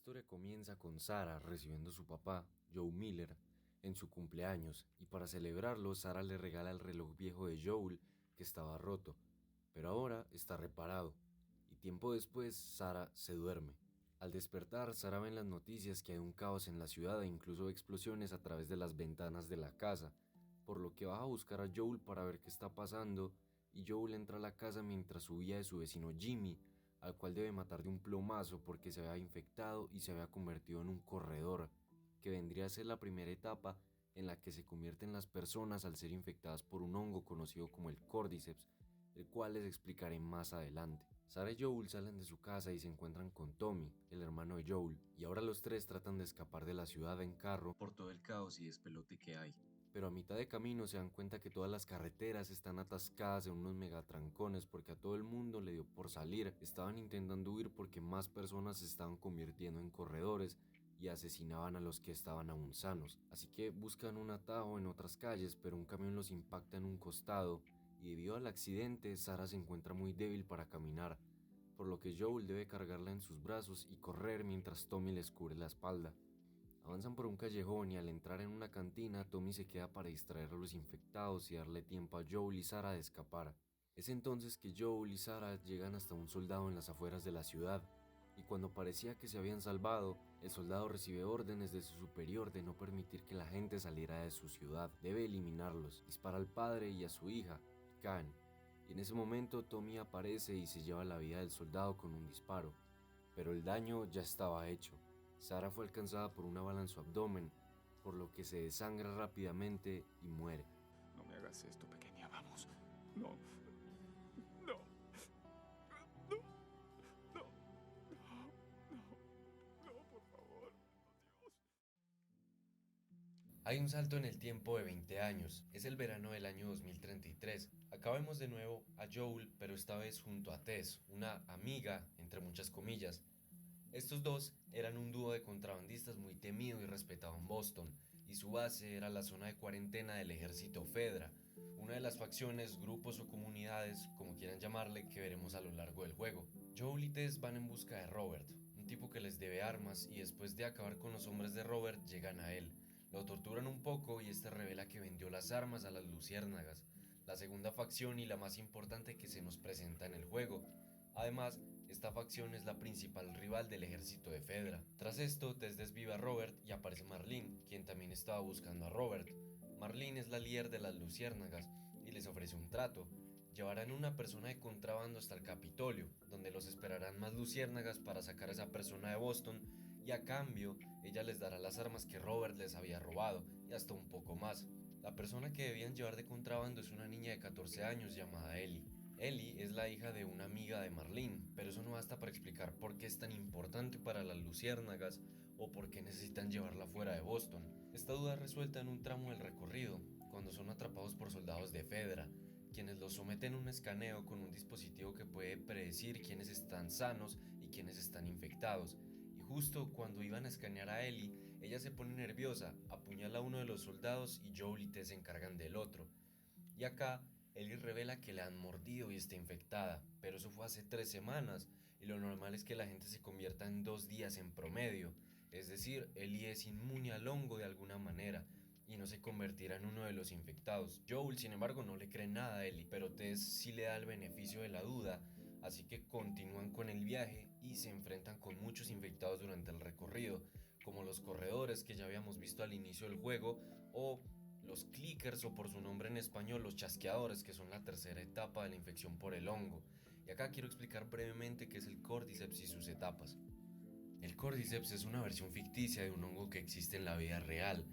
historia comienza con Sarah recibiendo a su papá, Joe Miller, en su cumpleaños, y para celebrarlo Sarah le regala el reloj viejo de Joel que estaba roto, pero ahora está reparado, y tiempo después Sarah se duerme. Al despertar, Sarah ve en las noticias que hay un caos en la ciudad e incluso explosiones a través de las ventanas de la casa, por lo que va a buscar a Joel para ver qué está pasando, y Joel entra a la casa mientras huía de su vecino Jimmy, al cual debe matar de un plomazo porque se había infectado y se había convertido en un corredor, que vendría a ser la primera etapa en la que se convierten las personas al ser infectadas por un hongo conocido como el Cordyceps, el cual les explicaré más adelante. Sarah y Joel salen de su casa y se encuentran con Tommy, el hermano de Joel, y ahora los tres tratan de escapar de la ciudad en carro por todo el caos y despelote que hay. Pero a mitad de camino se dan cuenta que todas las carreteras están atascadas en unos megatrancones porque a todo el mundo le dio por salir. Estaban intentando huir porque más personas se estaban convirtiendo en corredores y asesinaban a los que estaban aún sanos. Así que buscan un atajo en otras calles, pero un camión los impacta en un costado y debido al accidente, Sarah se encuentra muy débil para caminar, por lo que Joel debe cargarla en sus brazos y correr mientras Tommy les cubre la espalda. Avanzan por un callejón y al entrar en una cantina, Tommy se queda para distraer a los infectados y darle tiempo a Joel y Sarah de escapar. Es entonces que Joel y Sarah llegan hasta un soldado en las afueras de la ciudad, y cuando parecía que se habían salvado, el soldado recibe órdenes de su superior de no permitir que la gente saliera de su ciudad. Debe eliminarlos, dispara al padre y a su hija, y caen. Y en ese momento Tommy aparece y se lleva la vida del soldado con un disparo, pero el daño ya estaba hecho. Sarah fue alcanzada por una bala en su abdomen, por lo que se desangra rápidamente y muere. No me hagas esto, pequeña, vamos. No, no, no, no, no, por favor, Dios. Hay un salto en el tiempo de 20 años, es el verano del año 2033. Acá vemos de nuevo a Joel, pero esta vez junto a Tess, una amiga, entre muchas comillas. Estos dos eran un dúo de contrabandistas muy temido y respetado en Boston, y su base era la zona de cuarentena del ejército Fedra, una de las facciones, grupos o comunidades, como quieran llamarle, que veremos a lo largo del juego. Joel y Tess van en busca de Robert, un tipo que les debe armas, y después de acabar con los hombres de Robert, llegan a él. Lo torturan un poco y este revela que vendió las armas a las Luciérnagas, la segunda facción y la más importante que se nos presenta en el juego. Además, esta facción es la principal rival del ejército de Fedra. Tras esto, Tess desvive a Robert y aparece Marlene, quien también estaba buscando a Robert. Marlene es la líder de las Luciérnagas y les ofrece un trato. Llevarán una persona de contrabando hasta el Capitolio, donde los esperarán más luciérnagas para sacar a esa persona de Boston, y a cambio, ella les dará las armas que Robert les había robado, y hasta un poco más. La persona que debían llevar de contrabando es una niña de 14 años llamada Ellie. Ellie es la hija de una amiga de Marlene, pero eso no basta para explicar por qué es tan importante para las luciérnagas o por qué necesitan llevarla fuera de Boston. Esta duda es resuelta en un tramo del recorrido, cuando son atrapados por soldados de Fedra, quienes los someten a un escaneo con un dispositivo que puede predecir quiénes están sanos y quiénes están infectados. Y justo cuando iban a escanear a Ellie, ella se pone nerviosa, apuñala a uno de los soldados y Joel y Tess se encargan del otro. Y acá, Ellie revela que la han mordido y está infectada, pero eso fue hace 3 semanas, y lo normal es que la gente se convierta en 2 días en promedio. Es decir, Ellie es inmune al hongo de alguna manera, y no se convertirá en uno de los infectados. Joel, sin embargo, no le cree nada a Ellie, pero Tess sí le da el beneficio de la duda, así que continúan con el viaje y se enfrentan con muchos infectados durante el recorrido, como los corredores que ya habíamos visto al inicio del juego, o los clickers, o por su nombre en español, los chasqueadores, que son la tercera etapa de la infección por el hongo. Y acá quiero explicar brevemente qué es el Cordyceps y sus etapas. El Cordyceps es una versión ficticia de un hongo que existe en la vida real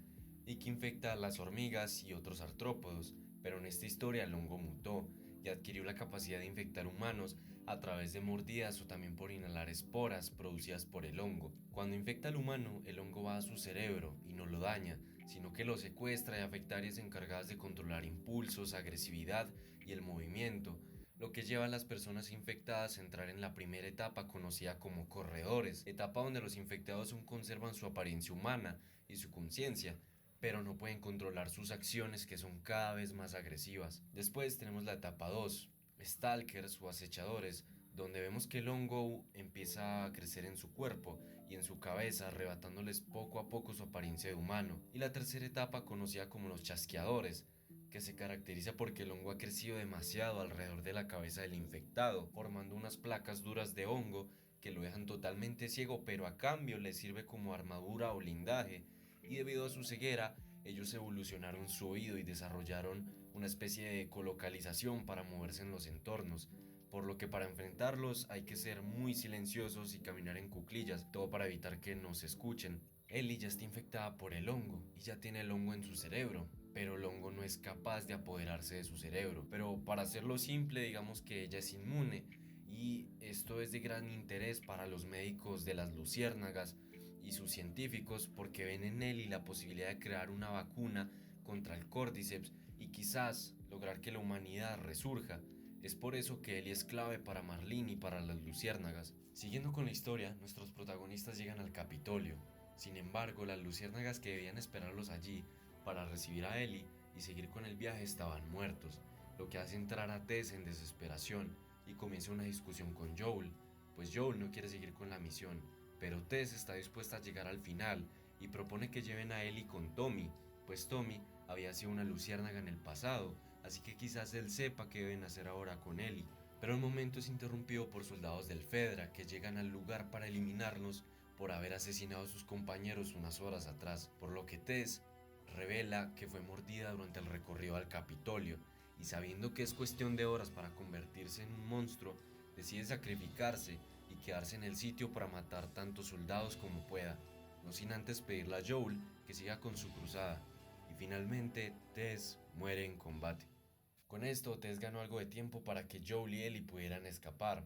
y que infecta a las hormigas y otros artrópodos, pero en esta historia el hongo mutó y adquirió la capacidad de infectar humanos a través de mordidas o también por inhalar esporas producidas por el hongo. Cuando infecta al humano, el hongo va a su cerebro y no lo daña, sino que lo secuestra y afecta áreas encargadas de controlar impulsos, agresividad y el movimiento, lo que lleva a las personas infectadas a entrar en la primera etapa conocida como corredores, etapa donde los infectados aún conservan su apariencia humana y su conciencia, pero no pueden controlar sus acciones, que son cada vez más agresivas. Después tenemos la etapa 2, stalkers o acechadores, donde vemos que el hongo empieza a crecer en su cuerpo y en su cabeza, arrebatándoles poco a poco su apariencia de humano. Y la tercera etapa, conocida como los chasqueadores, que se caracteriza porque el hongo ha crecido demasiado alrededor de la cabeza del infectado, formando unas placas duras de hongo que lo dejan totalmente ciego, pero a cambio le sirve como armadura o blindaje, y debido a su ceguera, ellos evolucionaron su oído y desarrollaron una especie de colocalización para moverse en los entornos, por lo que para enfrentarlos hay que ser muy silenciosos y caminar en cuclillas, todo para evitar que nos escuchen. Ellie ya está infectada por el hongo y ya tiene el hongo en su cerebro, pero el hongo no es capaz de apoderarse de su cerebro. Pero para hacerlo simple, digamos que ella es inmune, y esto es de gran interés para los médicos de las luciérnagas y sus científicos porque ven en Ellie la posibilidad de crear una vacuna contra el Cordyceps y quizás lograr que la humanidad resurja. Es por eso que Ellie es clave para Marlene y para las luciérnagas. Siguiendo con la historia, nuestros protagonistas llegan al Capitolio. Sin embargo, las luciérnagas que debían esperarlos allí para recibir a Ellie y seguir con el viaje estaban muertos, lo que hace entrar a Tess en desesperación y comienza una discusión con Joel, pues Joel no quiere seguir con la misión, pero Tess está dispuesta a llegar al final y propone que lleven a Ellie con Tommy, pues Tommy había sido una luciérnaga en el pasado, así que quizás él sepa qué deben hacer ahora con Ellie. Pero el momento es interrumpido por soldados del Fedra que llegan al lugar para eliminarlos por haber asesinado a sus compañeros unas horas atrás, por lo que Tess revela que fue mordida durante el recorrido al Capitolio y sabiendo que es cuestión de horas para convertirse en un monstruo, decide sacrificarse y quedarse en el sitio para matar tantos soldados como pueda, no sin antes pedirle a Joel que siga con su cruzada, y finalmente Tess muere en combate. Con esto, Tess ganó algo de tiempo para que Joel y Ellie pudieran escapar.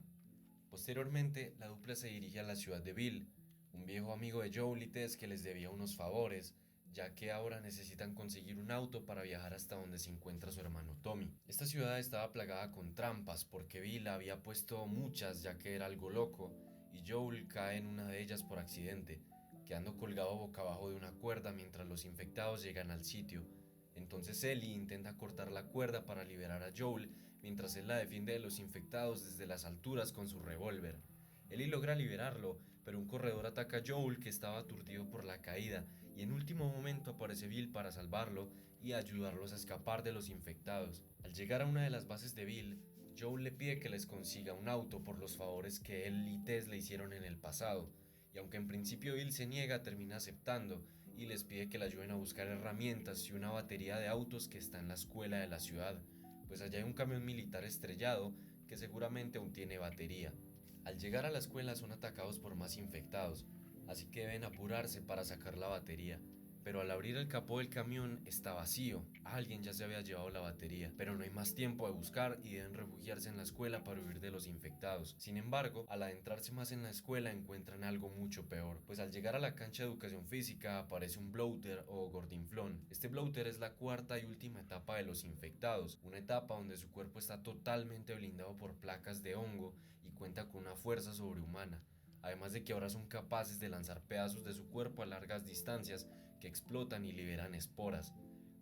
Posteriormente, la dupla se dirige a la ciudad de Bill, un viejo amigo de Joel y Tess que les debía unos favores, ya que ahora necesitan conseguir un auto para viajar hasta donde se encuentra su hermano Tommy. Esta ciudad estaba plagada con trampas porque Bill había puesto muchas ya que era algo loco, y Joel cae en una de ellas por accidente, quedando colgado boca abajo de una cuerda mientras los infectados llegan al sitio. Entonces Ellie intenta cortar la cuerda para liberar a Joel, mientras él la defiende de los infectados desde las alturas con su revólver. Ellie logra liberarlo, pero un corredor ataca a Joel, que estaba aturdido por la caída, y en último momento aparece Bill para salvarlo y ayudarlos a escapar de los infectados. Al llegar a una de las bases de Bill, Joel le pide que les consiga un auto por los favores que él y Tess le hicieron en el pasado, y aunque en principio Bill se niega, termina aceptando y les pide que le ayuden a buscar herramientas y una batería de autos que está en la escuela de la ciudad, pues allá hay un camión militar estrellado que seguramente aún tiene batería. Al llegar a la escuela son atacados por más infectados, así que deben apurarse para sacar la batería. Pero al abrir el capó del camión está vacío, alguien ya se había llevado la batería, pero no hay más tiempo de buscar y deben refugiarse en la escuela para huir de los infectados. Sin embargo, al adentrarse más en la escuela encuentran algo mucho peor, pues al llegar a la cancha de educación física aparece un bloater o gordinflón. Este bloater es la cuarta y última etapa de los infectados, una etapa donde su cuerpo está totalmente blindado por placas de hongo y cuenta con una fuerza sobrehumana, además de que ahora son capaces de lanzar pedazos de su cuerpo a largas distancias que explotan y liberan esporas.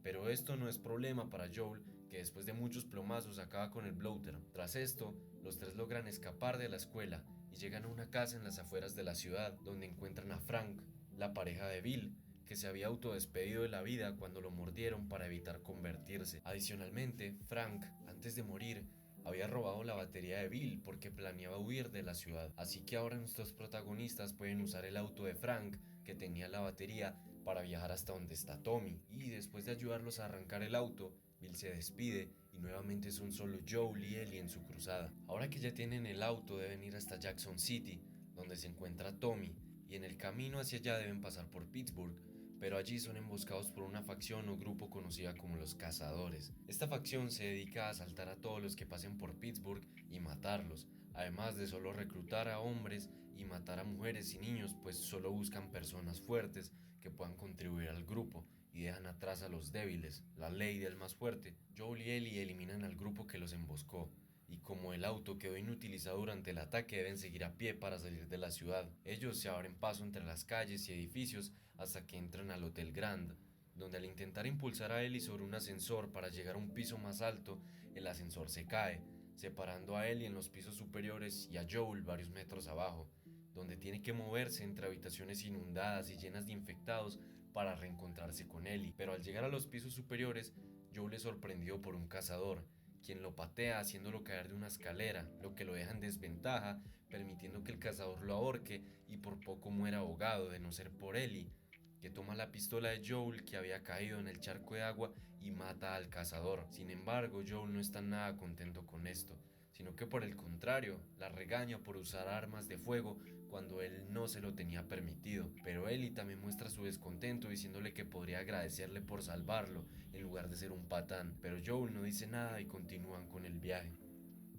Pero esto no es problema para Joel, que después de muchos plomazos acaba con el bloater. Tras esto, los tres logran escapar de la escuela y llegan a una casa en las afueras de la ciudad, donde encuentran a Frank, la pareja de Bill, que se había autodespedido de la vida cuando lo mordieron para evitar convertirse. Adicionalmente, Frank, antes de morir, había robado la batería de Bill porque planeaba huir de la ciudad. Así que ahora nuestros protagonistas pueden usar el auto de Frank, que tenía la batería, para viajar hasta donde está Tommy. Y después de ayudarlos a arrancar el auto, Bill se despide y nuevamente son solo Joel y Ellie en su cruzada. Ahora que ya tienen el auto, deben ir hasta Jackson City, donde se encuentra Tommy, y en el camino hacia allá deben pasar por Pittsburgh, pero allí son emboscados por una facción o grupo conocida como los Cazadores. Esta facción se dedica a asaltar a todos los que pasen por Pittsburgh y matarlos, además de solo reclutar a hombres y matar a mujeres y niños, pues solo buscan personas fuertes que puedan contribuir al grupo y dejan atrás a los débiles, la ley del más fuerte. Joel y Ellie eliminan al grupo que los emboscó, y como el auto quedó inutilizado durante el ataque, deben seguir a pie para salir de la ciudad. Ellos se abren paso entre las calles y edificios hasta que entran al Hotel Grand, donde al intentar impulsar a Ellie sobre un ascensor para llegar a un piso más alto, el ascensor se cae, separando a Ellie en los pisos superiores y a Joel varios metros abajo. donde tiene que moverse entre habitaciones inundadas y llenas de infectados para reencontrarse con Ellie. Pero al llegar a los pisos superiores, Joel es sorprendido por un cazador, quien lo patea haciéndolo caer de una escalera, lo que lo deja en desventaja, permitiendo que el cazador lo ahorque y por poco muera ahogado, de no ser por Ellie, que toma la pistola de Joel, que había caído en el charco de agua, y mata al cazador. Sin embargo, Joel no está nada contento con esto, sino que por el contrario, la regaña por usar armas de fuego cuando él no se lo tenía permitido. Pero Ellie también muestra su descontento diciéndole que podría agradecerle por salvarlo en lugar de ser un patán, pero Joel no dice nada y continúan con el viaje.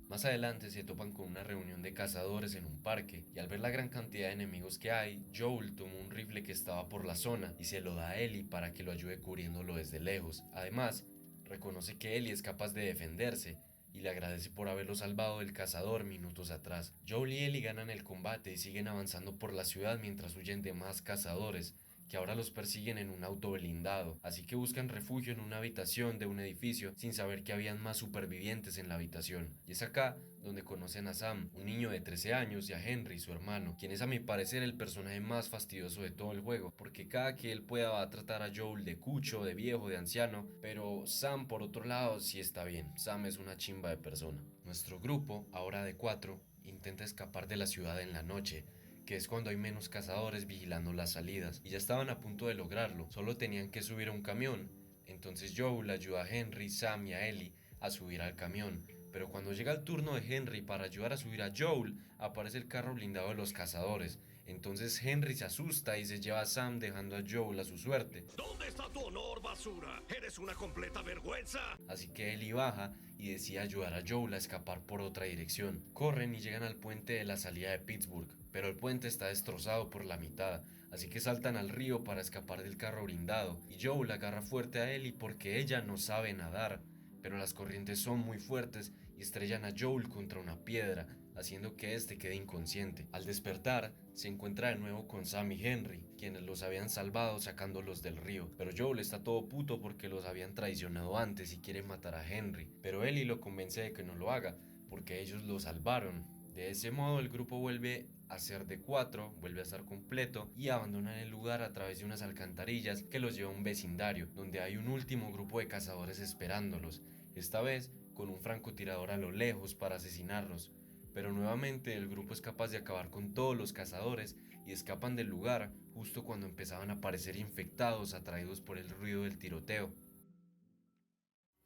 Más adelante se topan con una reunión de cazadores en un parque, y al ver la gran cantidad de enemigos que hay, Joel toma un rifle que estaba por la zona y se lo da a Ellie para que lo ayude cubriéndolo desde lejos. Además, reconoce que Ellie es capaz de defenderse y le agradece por haberlo salvado del cazador minutos atrás. Joel y Ellie ganan el combate y siguen avanzando por la ciudad mientras huyen de más cazadores, que ahora los persiguen en un auto blindado, así que buscan refugio en una habitación de un edificio sin saber que habían más supervivientes en la habitación. Y es acá donde conocen a Sam, un niño de 13 años, y a Henry, su hermano, quien es a mi parecer el personaje más fastidioso de todo el juego, porque cada que él pueda va a tratar a Joel de cucho, de viejo, de anciano, pero Sam por otro lado sí está bien. Sam es una chimba de persona. Nuestro grupo, ahora de 4, intenta escapar de la ciudad en la noche, que es cuando hay menos cazadores vigilando las salidas, y ya estaban a punto de lograrlo, solo tenían que subir a un camión. Entonces Joel ayuda a Henry, Sam y a Ellie a subir al camión, pero cuando llega el turno de Henry para ayudar a subir a Joel, aparece el carro blindado de los cazadores. Entonces Henry se asusta y se lleva a Sam, dejando a Joel a su suerte. ¿Dónde está tu honor, basura? ¡Eres una completa vergüenza! Así que Ellie baja y decide ayudar a Joel a escapar por otra dirección. Corren y llegan al puente de la salida de Pittsburgh, pero el puente está destrozado por la mitad, así que saltan al río para escapar del carro blindado, y Joel agarra fuerte a Ellie porque ella no sabe nadar, pero las corrientes son muy fuertes y estrellan a Joel contra una piedra, haciendo que este quede inconsciente. Al despertar, se encuentra de nuevo con Sam y Henry, quienes los habían salvado sacándolos del río, pero Joel está todo puto porque los habían traicionado antes y quiere matar a Henry, pero Ellie lo convence de que no lo haga, porque ellos lo salvaron. De ese modo el grupo vuelve a ser de 4, vuelve a estar completo y abandonan el lugar a través de unas alcantarillas que los lleva a un vecindario, donde hay un último grupo de cazadores esperándolos, esta vez con un francotirador a lo lejos para asesinarlos. Pero nuevamente el grupo es capaz de acabar con todos los cazadores y escapan del lugar justo cuando empezaban a aparecer infectados atraídos por el ruido del tiroteo.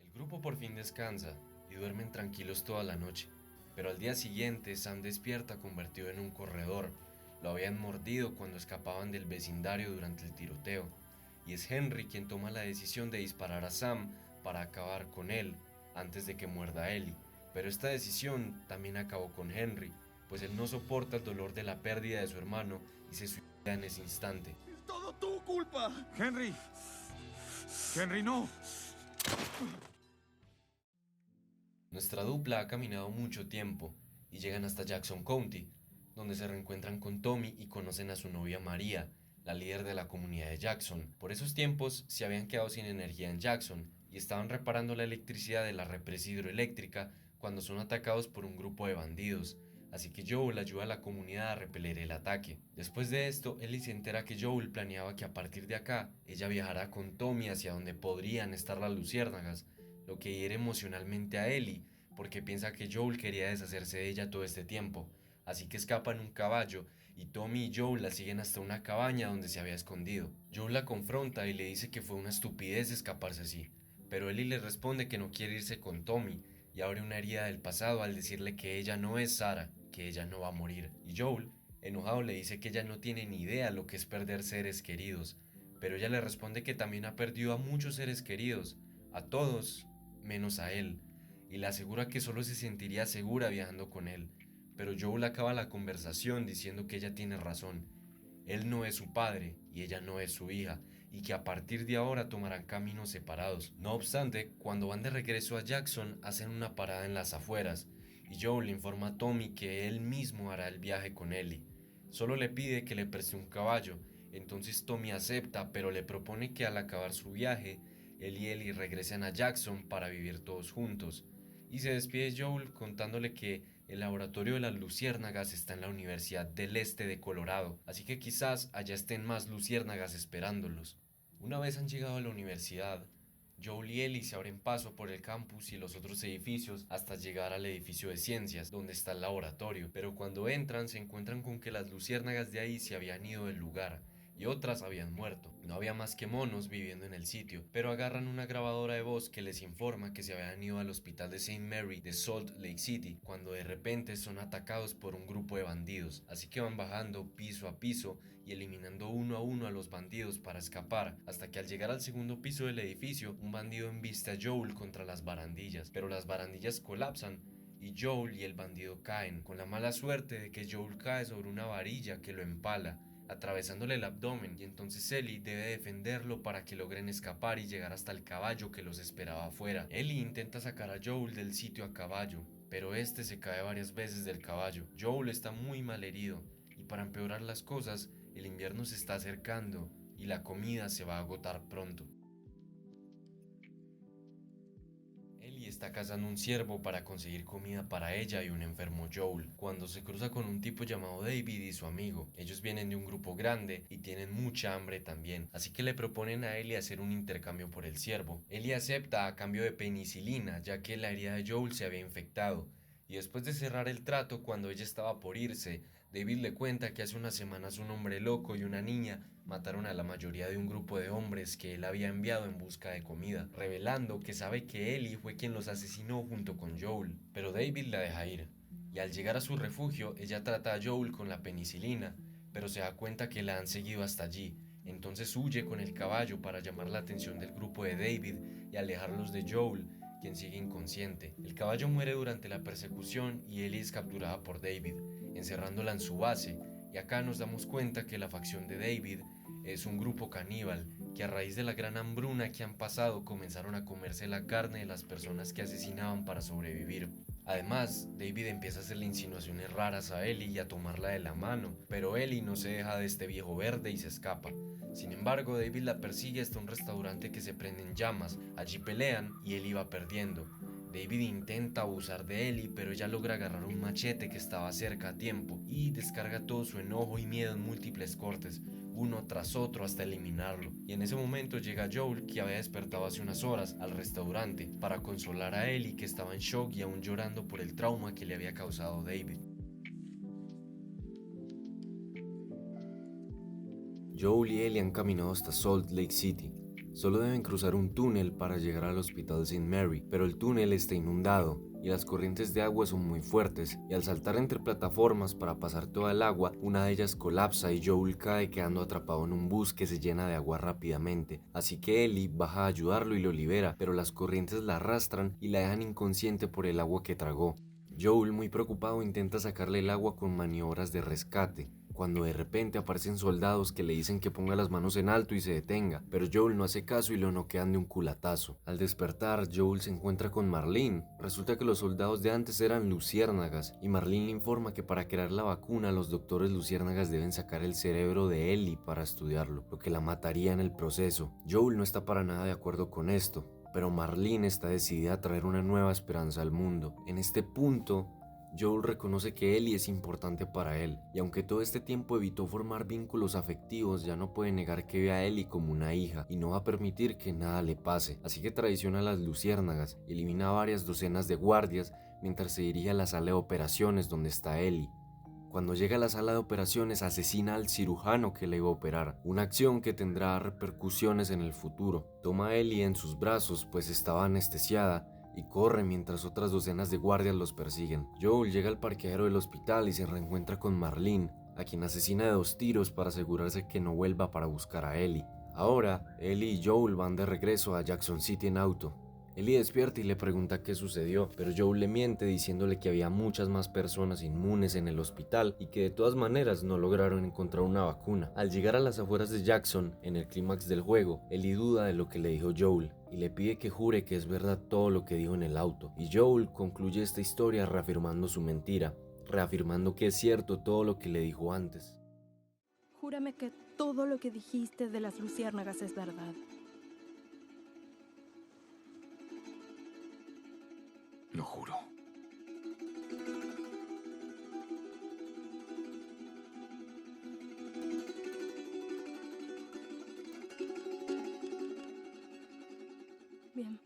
El grupo por fin descansa y duermen tranquilos toda la noche, pero al día siguiente Sam despierta convertido en un corredor. Lo habían mordido cuando escapaban del vecindario durante el tiroteo, y es Henry quien toma la decisión de disparar a Sam para acabar con él antes de que muerda a Ellie. Pero esta decisión también acabó con Henry, pues él no soporta el dolor de la pérdida de su hermano y se suicida en ese instante. ¡Es todo tu culpa! ¡Henry! ¡Henry, no! Nuestra dupla ha caminado mucho tiempo y llegan hasta Jackson County, donde se reencuentran con Tommy y conocen a su novia María, la líder de la comunidad de Jackson. Por esos tiempos se habían quedado sin energía en Jackson y estaban reparando la electricidad de la represa hidroeléctrica cuando son atacados por un grupo de bandidos, así que Joel ayuda a la comunidad a repeler el ataque. Después de esto, Ellie se entera que Joel planeaba que a partir de acá ella viajará con Tommy hacia donde podrían estar las luciérnagas, lo que hiere emocionalmente a Ellie, porque piensa que Joel quería deshacerse de ella todo este tiempo, así que escapa en un caballo y Tommy y Joel la siguen hasta una cabaña donde se había escondido. Joel la confronta y le dice que fue una estupidez escaparse así, pero Ellie le responde que no quiere irse con Tommy y abre una herida del pasado al decirle que ella no es Sarah, que ella no va a morir. Y Joel, enojado, le dice que ella no tiene ni idea lo que es perder seres queridos, pero ella le responde que también ha perdido a muchos seres queridos, a todos, menos a él, y le asegura que solo se sentiría segura viajando con él. Pero Joel acaba la conversación diciendo que ella tiene razón. Él no es su padre y ella no es su hija, y que a partir de ahora tomarán caminos separados. No obstante, cuando van de regreso a Jackson, hacen una parada en las afueras, y Joel le informa a Tommy que él mismo hará el viaje con Ellie. Solo le pide que le preste un caballo, entonces Tommy acepta, pero le propone que al acabar su viaje, él y Ellie regresen a Jackson para vivir todos juntos. Y se despide Joel contándole que El laboratorio de las luciérnagas está en la Universidad del Este de Colorado, así que quizás allá estén más luciérnagas esperándolos. Una vez han llegado a la universidad, Joel y Ellie se abren paso por el campus y los otros edificios hasta llegar al edificio de ciencias, donde está el laboratorio, pero cuando entran se encuentran con que las luciérnagas de ahí se habían ido del lugar y otras habían muerto. No había más que monos viviendo en el sitio, pero agarran una grabadora de voz que les informa que se habían ido al hospital de Saint Mary de Salt Lake City, cuando de repente son atacados por un grupo de bandidos, así que van bajando piso a piso y eliminando uno a uno a los bandidos para escapar, hasta que al llegar al segundo piso del edificio, un bandido embiste a Joel contra las barandillas, pero las barandillas colapsan y Joel y el bandido caen, con la mala suerte de que Joel cae sobre una varilla que lo empala, atravesándole el abdomen, y entonces Ellie debe defenderlo para que logren escapar y llegar hasta el caballo que los esperaba afuera. Ellie intenta sacar a Joel del sitio a caballo, pero este se cae varias veces del caballo. Joel está muy mal herido, y para empeorar las cosas, el invierno se está acercando y la comida se va a agotar pronto. Ellie está cazando un ciervo para conseguir comida para ella y un enfermo Joel, cuando se cruza con un tipo llamado David y su amigo. Ellos vienen de un grupo grande y tienen mucha hambre también, así que le proponen a Ellie hacer un intercambio por el ciervo. Ellie acepta a cambio de penicilina, ya que la herida de Joel se había infectado. Y después de cerrar el trato, cuando ella estaba por irse, David le cuenta que hace unas semanas un hombre loco y una niña mataron a la mayoría de un grupo de hombres que él había enviado en busca de comida, revelando que sabe que Ellie fue quien los asesinó junto con Joel. Pero David la deja ir, y al llegar a su refugio, ella trata a Joel con la penicilina, pero se da cuenta que la han seguido hasta allí. Entonces huye con el caballo para llamar la atención del grupo de David y alejarlos de Joel, quien sigue inconsciente. El caballo muere durante la persecución y Ellie es capturada por David, encerrándola en su base, y acá nos damos cuenta que la facción de David es un grupo caníbal que a raíz de la gran hambruna que han pasado comenzaron a comerse la carne de las personas que asesinaban para sobrevivir. Además, David empieza a hacerle insinuaciones raras a Ellie y a tomarla de la mano, pero Ellie no se deja de este viejo verde y se escapa. Sin embargo, David la persigue hasta un restaurante que se prende en llamas. Allí pelean y Ellie va perdiendo. David intenta abusar de Ellie, pero ella logra agarrar un machete que estaba cerca a tiempo y descarga todo su enojo y miedo en múltiples cortes, uno tras otro hasta eliminarlo. Y en ese momento llega Joel, que había despertado hace unas horas, al restaurante para consolar a Ellie, que estaba en shock y aún llorando por el trauma que le había causado David. Joel y Ellie han caminado hasta Salt Lake City. Solo deben cruzar un túnel para llegar al hospital Saint Mary, pero el túnel está inundado y las corrientes de agua son muy fuertes, y al saltar entre plataformas para pasar toda el agua, una de ellas colapsa y Joel cae quedando atrapado en un bus que se llena de agua rápidamente, así que Ellie baja a ayudarlo y lo libera, pero las corrientes la arrastran y la dejan inconsciente por el agua que tragó. Joel, muy preocupado, intenta sacarle el agua con maniobras de rescate, cuando de repente aparecen soldados que le dicen que ponga las manos en alto y se detenga, pero Joel no hace caso y lo noquean de un culatazo. Al despertar, Joel se encuentra con Marlene. Resulta que los soldados de antes eran luciérnagas, y Marlene le informa que para crear la vacuna los doctores luciérnagas deben sacar el cerebro de Ellie para estudiarlo, lo que la mataría en el proceso. Joel no está para nada de acuerdo con esto, pero Marlene está decidida a traer una nueva esperanza al mundo. En este punto, Joel reconoce que Ellie es importante para él, y aunque todo este tiempo evitó formar vínculos afectivos, ya no puede negar que ve a Ellie como una hija y no va a permitir que nada le pase, así que traiciona a las luciérnagas y elimina a varias docenas de guardias mientras se dirige a la sala de operaciones donde está Ellie. Cuando llega a la sala de operaciones, asesina al cirujano que le iba a operar, una acción que tendrá repercusiones en el futuro. Toma a Ellie en sus brazos, pues estaba anestesiada, y corre mientras otras docenas de guardias los persiguen. Joel llega al parqueadero del hospital y se reencuentra con Marlene, a quien asesina de 2 tiros para asegurarse que no vuelva para buscar a Ellie. Ahora, Ellie y Joel van de regreso a Jackson City en auto. Ellie despierta y le pregunta qué sucedió, pero Joel le miente diciéndole que había muchas más personas inmunes en el hospital y que de todas maneras no lograron encontrar una vacuna. Al llegar a las afueras de Jackson, en el clímax del juego, Ellie duda de lo que le dijo Joel y le pide que jure que es verdad todo lo que dijo en el auto, y Joel concluye esta historia reafirmando su mentira, reafirmando que es cierto todo lo que le dijo antes. Júrame que todo lo que dijiste de las luciérnagas es verdad. Lo juro. Bien.